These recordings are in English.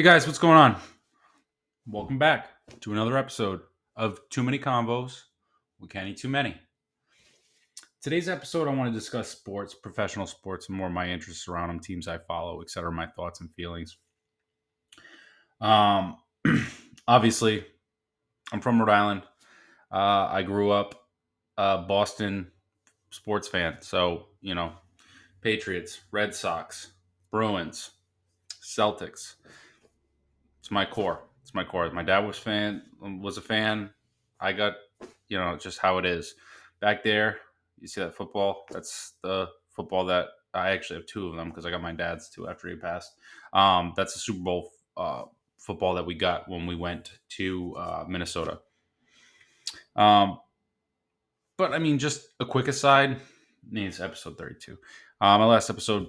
Hey guys, what's going on? Welcome back to another episode of Too Many Convos. We can't eat too many. Today's episode, I want to discuss sports, professional sports, and more of my interests around them, teams I follow, etc., my thoughts and feelings. Um, Obviously, I'm from Rhode Island. I grew up a Boston sports fan, so Patriots, Red Sox, Bruins, Celtics. It's my core. It's my core. My dad was a fan. I got, just how it is. Back there, you see that football? That's the football that I actually have two of them because I got my dad's too after he passed. That's the Super Bowl football that we got when we went to Minnesota. Um, but I mean, just a quick aside. It's episode 32. My last episode,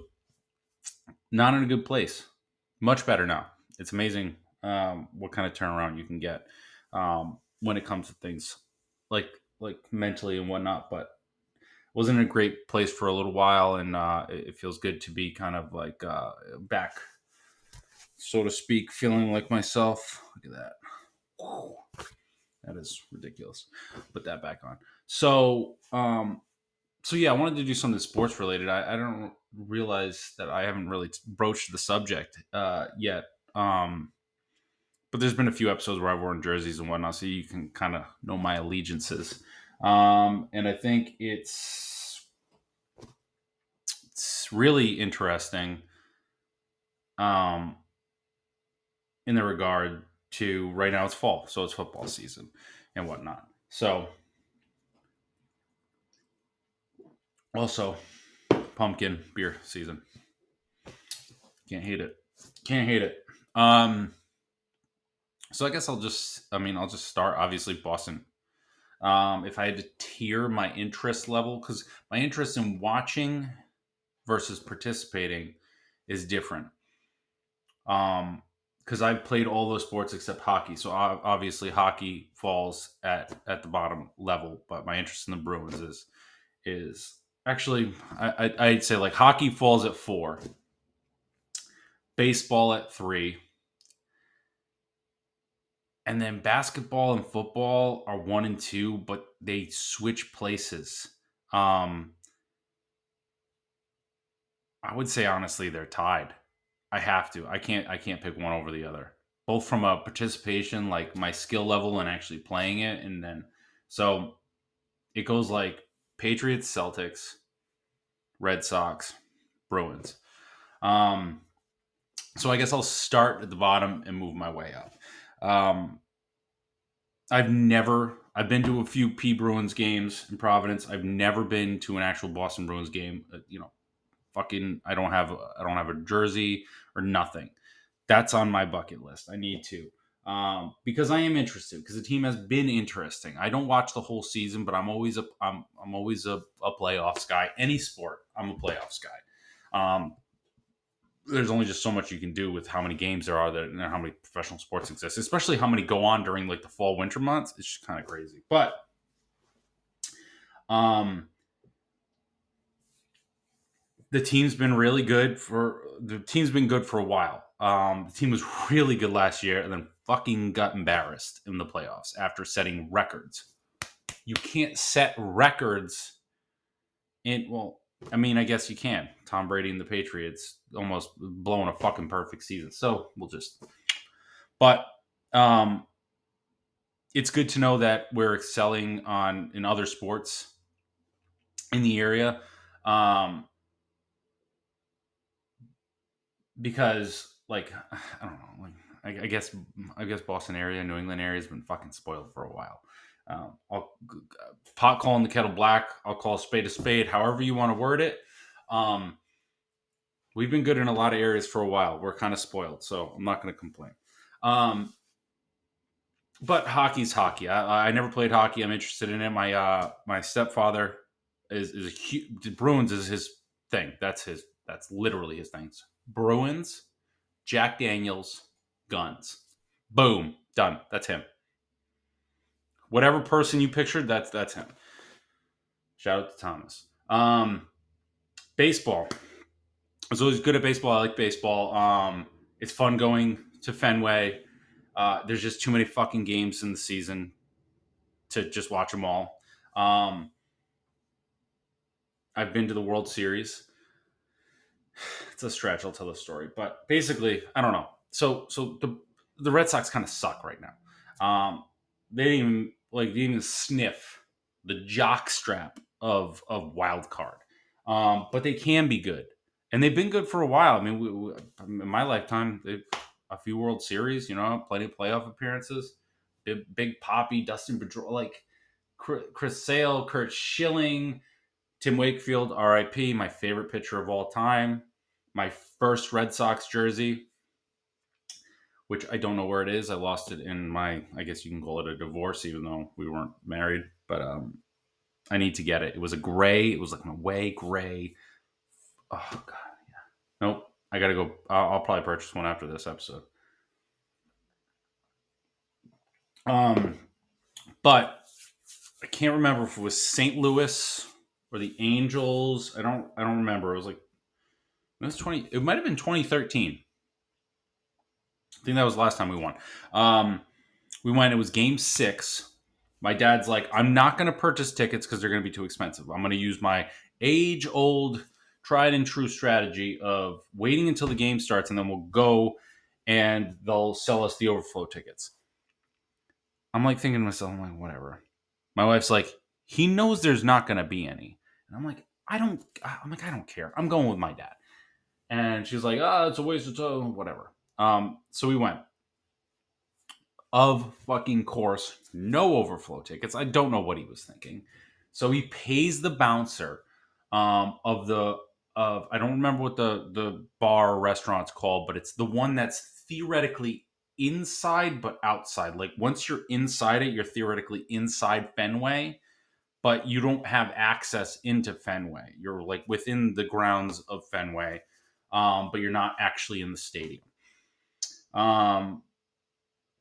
not in a good place. Much better now. It's amazing what kind of turnaround you can get when it comes to things like mentally and whatnot. But wasn't in a great place for a little while, and it feels good to be kind of like back, so to speak, feeling like myself. Look at that. Whew. That is ridiculous. Put that back on. So yeah, I wanted to do something sports related. I don't realize that I haven't really broached the subject yet. But there's been a few episodes where I've worn jerseys and whatnot, so you can kind of know my allegiances. And I think it's really interesting um, in the regard to right now it's fall, so it's football season and whatnot. So also pumpkin beer season. Can't hate it. Can't hate it. So I guess I'll just start. Obviously, Boston. If I had to tier my interest level, because my interest in watching versus participating is different. Because I've played all those sports except hockey, so obviously hockey falls at the bottom level. But my interest in the Bruins is actually I'd say like hockey falls at 4, baseball at 3, and then basketball and football are 1 and 2, but they switch places. Um, I would say honestly they're tied. I have to. I can't pick one over the other. Both from a participation, like my skill level and actually playing it, and then so it goes like Patriots, Celtics, Red Sox, Bruins. Um, so I guess I'll start at the bottom and move my way up. Um, I've been to a few P Bruins games in Providence. I've never been to an actual Boston Bruins game. Fucking I don't have a jersey or nothing. That's on my bucket list. I need to. Because I am interested because the team has been interesting. I don't watch the whole season, but I'm always a playoffs guy. Any sport, I'm a playoffs guy. There's only just so much you can do with how many games there are and how many professional sports exist, especially how many go on during like the fall winter months. It's just kind of crazy. But um, the team's been good for a while. The team was really good last year and then fucking got embarrassed in the playoffs after setting records. You can't set records I mean, I guess you can. Tom Brady and the Patriots almost blowing a fucking perfect season. So but um, it's good to know that we're excelling in other sports in the area. Um, because like I don't know, like I guess Boston area, New England area has been fucking spoiled for a while. I'll pot calling the kettle black. I'll call a spade, however you want to word it. Um, we've been good in a lot of areas for a while. We're kind of spoiled, so I'm not going to complain. Um, but hockey's hockey. I never played hockey. I'm interested in it. My stepfather is a huge, Bruins is his thing. That's literally his things. Bruins, Jack Daniels, guns. Boom, done. That's him. Whatever person you pictured, that's him. Shout out to Thomas. Baseball. I was always good at baseball. I like baseball. It's fun going to Fenway. There's just too many fucking games in the season to just watch them all. I've been to the World Series. It's a stretch. I'll tell the story, but basically, I don't know. So the Red Sox kind of suck right now. They didn't even sniff the jock strap of wild card. But they can be good, and they've been good for a while. I mean, in my lifetime, they've a few World Series, plenty of playoff appearances. Big Poppy, Dustin Pedroia, like Chris Sale, Kurt Schilling, Tim Wakefield, RIP, my favorite pitcher of all time. My first Red Sox jersey, which I don't know where it is. I lost it in I guess you can call it a divorce, even though we weren't married. But I need to get it. It was a gray. It was like an away gray. Oh, God. Yeah. Nope. I got to go. I'll probably purchase one after this episode. But I can't remember if it was St. Louis or the Angels. I don't remember. It was like it was 20. It might have been 2013. I think that was the last time we won. We went. It was Game 6. My dad's like, I'm not going to purchase tickets because they're going to be too expensive. I'm going to use my age-old, tried and true strategy of waiting until the game starts, and then we'll go, and they'll sell us the overflow tickets. I'm like thinking to myself, I'm like, whatever. My wife's like, he knows there's not going to be any, and I'm like, I don't care. I'm going with my dad, and she's like, it's a waste of time, whatever. So we went. Of fucking course, no overflow tickets. I don't know what he was thinking. So he pays the bouncer of I don't remember what the bar or restaurant's called, but it's the one that's theoretically inside but outside. Like once you're inside it, you're theoretically inside Fenway, but you don't have access into Fenway. You're like within the grounds of Fenway, but you're not actually in the stadium.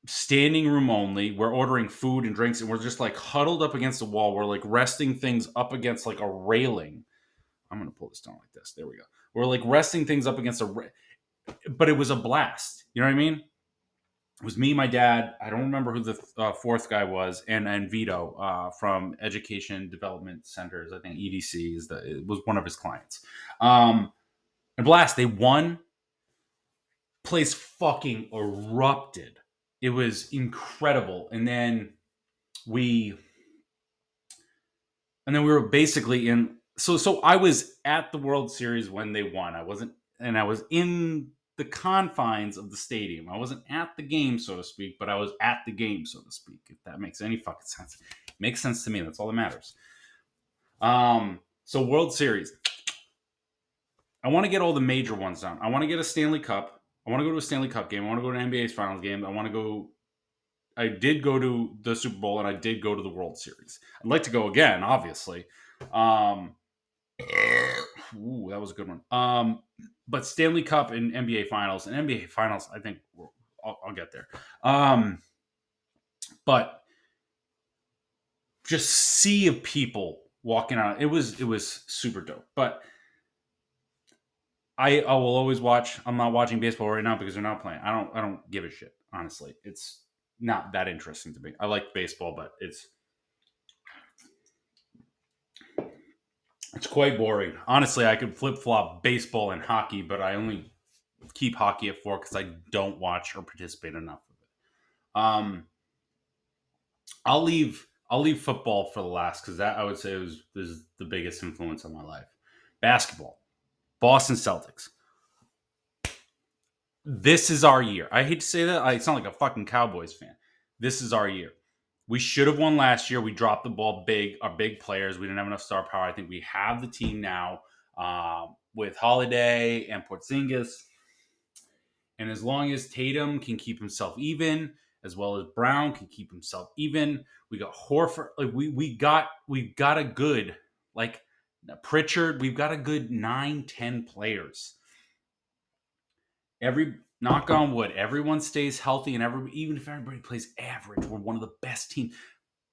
Standing room only. We're ordering food and drinks, and we're just like huddled up against the wall. We're like resting things up against like a railing. I'm gonna pull this down like this. There we go. We're like resting things up against but it was a blast. You know what I mean? It was me, my dad. I don't remember who the fourth guy was, and Vito from Education Development Centers. I think EDC it was one of his clients. And blast. They won. Place fucking erupted. It was incredible. And then we were basically in so I was at the World Series when they won. I was in the confines of the stadium. I wasn't at the game, so to speak, but I was at the game, so to speak, if that makes any fucking sense. It makes sense to me. That's all that matters. So World Series. I want to get all the major ones done. I want to get a Stanley Cup. I want to go to a Stanley Cup game. I want to go to an NBA's finals game. I did go to the Super Bowl and I did go to the World Series. I'd like to go again, obviously. That was a good one. But Stanley Cup and NBA Finals. And NBA Finals, I think I'll get there. But just sea of people walking out. It was super dope. But I will always watch. I'm not watching baseball right now because they're not playing. I don't give a shit, honestly. It's not that interesting to me. I like baseball, but it's quite boring. Honestly, I could flip-flop baseball and hockey, but I only keep hockey at 4 because I don't watch or participate enough of it. I'll leave football for the last because that I would say is the biggest influence on my life. Basketball, Boston Celtics. This is our year. I hate to say that. I sound like a fucking Cowboys fan. This is our year. We should have won last year. We dropped the ball big. Our big players. We didn't have enough star power. I think we have the team now with Holiday and Porzingis. And as long as Tatum can keep himself even, as well as Brown can keep himself even, we got Horford. Like we've got a good like Pritchard. We've got a good 9-10 players. Knock on wood, everyone stays healthy, and even if everybody plays average, we're one of the best teams.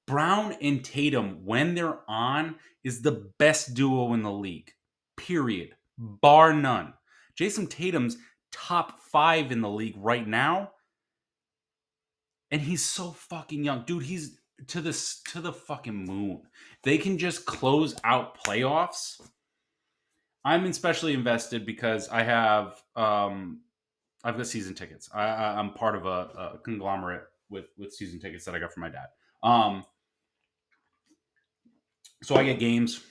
Brown and Tatum, when they're on, is the best duo in the league. Period. Bar none. Jason Tatum's top 5 in the league right now. And he's so fucking young, dude. He's to the fucking moon. They can just close out playoffs. I'm especially invested because I've got season tickets. I'm part of a conglomerate with season tickets that I got from my dad. Um, so I get games.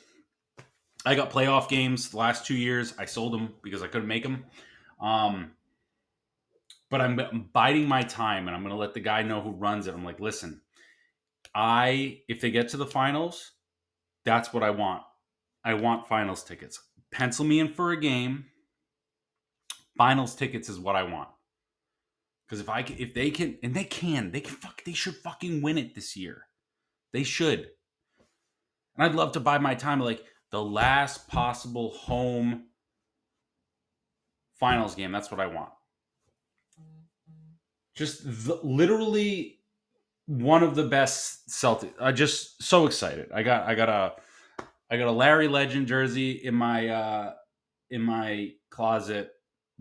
I got playoff games the last 2 years. I sold them because I couldn't make them. Um, but I'm biding my time, and I'm going to let the guy know who runs it. I'm like, listen, if they get to the finals, that's what I want. I want finals tickets. Pencil me in for a game. Finals tickets is what I want. Because if they can, and they should fucking win it this year. They should. And I'd love to buy my time like the last possible home finals game. That's what I want. Just literally one of the best Celtics. I just so excited. I got a Larry Legend jersey in my closet,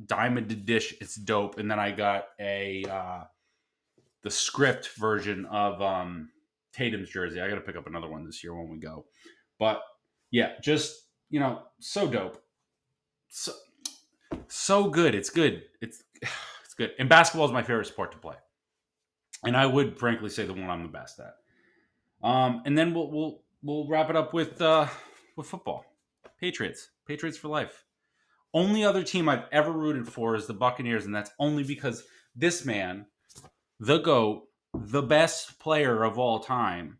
diamond dish. It's dope. And then I got a the script version of Tatum's jersey. I got to pick up another one this year when we go. But yeah, just so dope. So so good. It's good. It's good. And basketball is my favorite sport to play. And I would frankly say the one I'm the best at. And then we'll wrap it up with football. Patriots for life. Only other team I've ever rooted for is the Buccaneers, and that's only because this man, the GOAT, the best player of all time,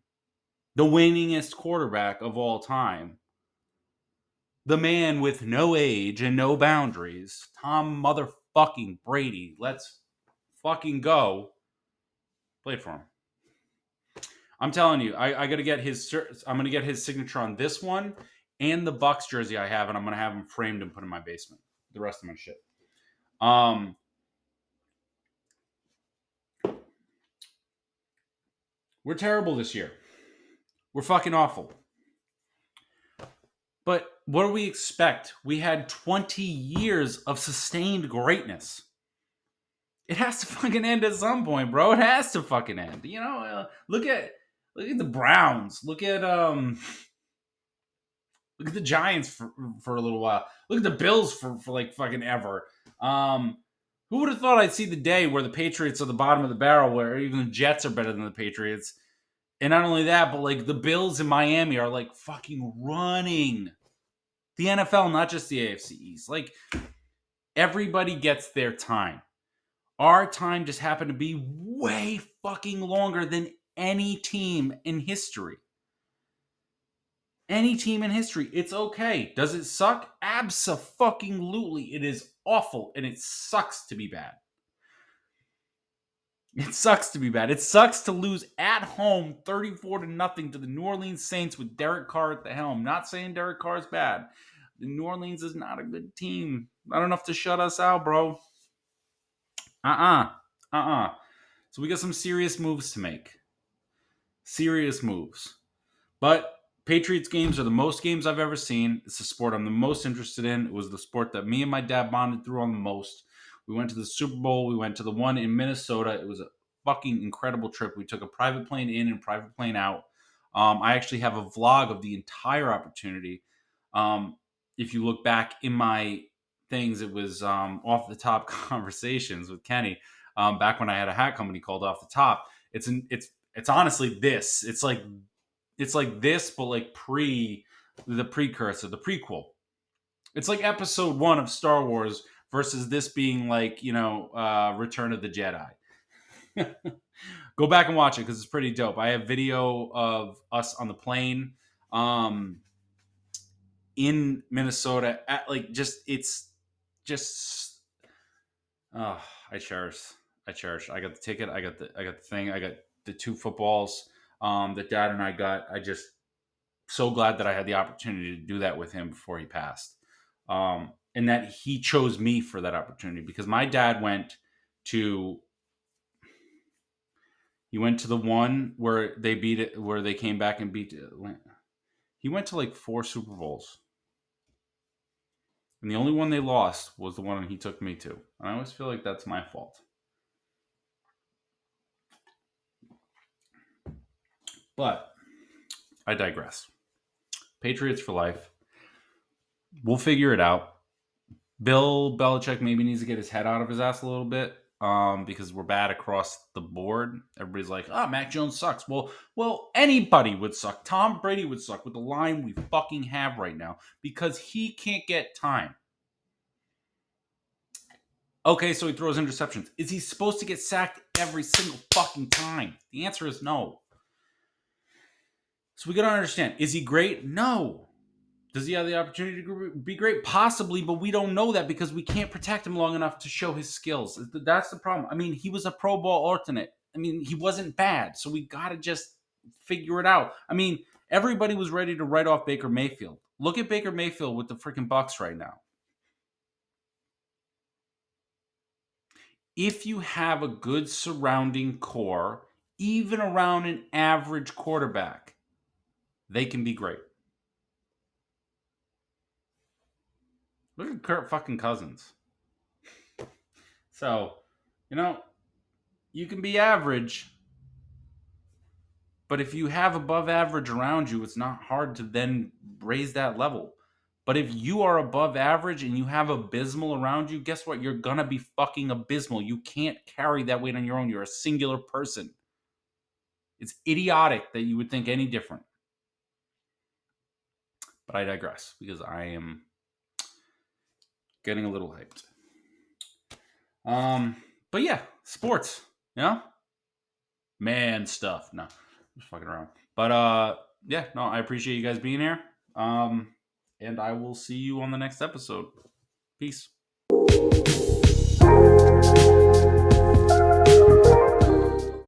the winningest quarterback of all time, the man with no age and no boundaries, Tom motherfucking Brady. Let's fucking go. Played for him. I'm telling you, I got to get his. I'm gonna get his signature on this one and the Bucks jersey I have, and I'm gonna have him framed and put in my basement. The rest of my shit. Um, we're terrible this year. We're fucking awful. But what do we expect? We had 20 years of sustained greatness. It has to fucking end at some point, bro. It has to fucking end. Look at the Browns. Look at the Giants for a little while. Look at the Bills for like fucking ever. Who would have thought I'd see the day where the Patriots are the bottom of the barrel, where even the Jets are better than the Patriots? And not only that, but like the Bills in Miami are like fucking running the NFL, not just the AFC East. Like everybody gets their time. Our time just happened to be way fucking longer than any team in history. Any team in history. It's okay. Does it suck? Abso-fucking-lutely. It is awful, and it sucks to be bad. It sucks to be bad. It sucks to lose at home 34 to nothing to the New Orleans Saints with Derek Carr at the helm. Not saying Derek Carr is bad. The New Orleans is not a good team. Not enough to shut us out, bro. So we got some serious moves to make. Serious moves. But Patriots games are the most games I've ever seen. It's the sport I'm the most interested in. It was the sport that me and my dad bonded through on the most. We went to the Super Bowl. We went to the one in Minnesota. It was a fucking incredible trip. We took a private plane in and private plane out. I actually have a vlog of the entire opportunity. If you look back in my things, it was off the top conversations with Kenny. Back when I had a hat company called Off the Top. It's honestly this. It's like this, but like the precursor, the prequel. It's like episode 1 of Star Wars versus this being like, Return of the Jedi. Go back and watch it because it's pretty dope. I have video of us on the plane in Minnesota at like it's just oh, I cherish. I cherish. I got the ticket. I got the thing. I got the 2 footballs that dad and I got. I just so glad that I had the opportunity to do that with him before he passed. And that he chose me for that opportunity because my dad to went to the one where they beat it, where they came back and beat Atlanta. He went to like 4 Super Bowls. And the only one they lost was the one he took me to. And I always feel like that's my fault. But I digress. Patriots for life. We'll figure it out. Bill Belichick maybe needs to get his head out of his ass a little bit, because we're bad across the board. Everybody's like, "Oh, Mac Jones sucks." Well, anybody would suck. Tom Brady would suck with the line we fucking have right now because he can't get time. Okay, so he throws interceptions. Is he supposed to get sacked every single fucking time? The answer is no. So we gotta understand: is he great? No. Does he have the opportunity to be great? Possibly, but we don't know that because we can't protect him long enough to show his skills. That's the problem. I mean, he was a Pro Bowl alternate. I mean, he wasn't bad, so we got to just figure it out. I mean, everybody was ready to write off Baker Mayfield. Look at Baker Mayfield with the freaking Bucks right now. If you have a good surrounding core, even around an average quarterback, they can be great. Look at Kirk fucking Cousins. So, you know, you can be average, but if you have above average around you, it's not hard to then raise that level. But if you are above average and you have abysmal around you, guess what? You're going to be fucking abysmal. You can't carry that weight on your own. You're a singular person. It's idiotic that you would think any different. But I digress because I am getting a little hyped. But yeah, sports, you know? Man stuff. No, just fucking around. But yeah, no, I appreciate you guys being here. And I will see you on the next episode. Peace.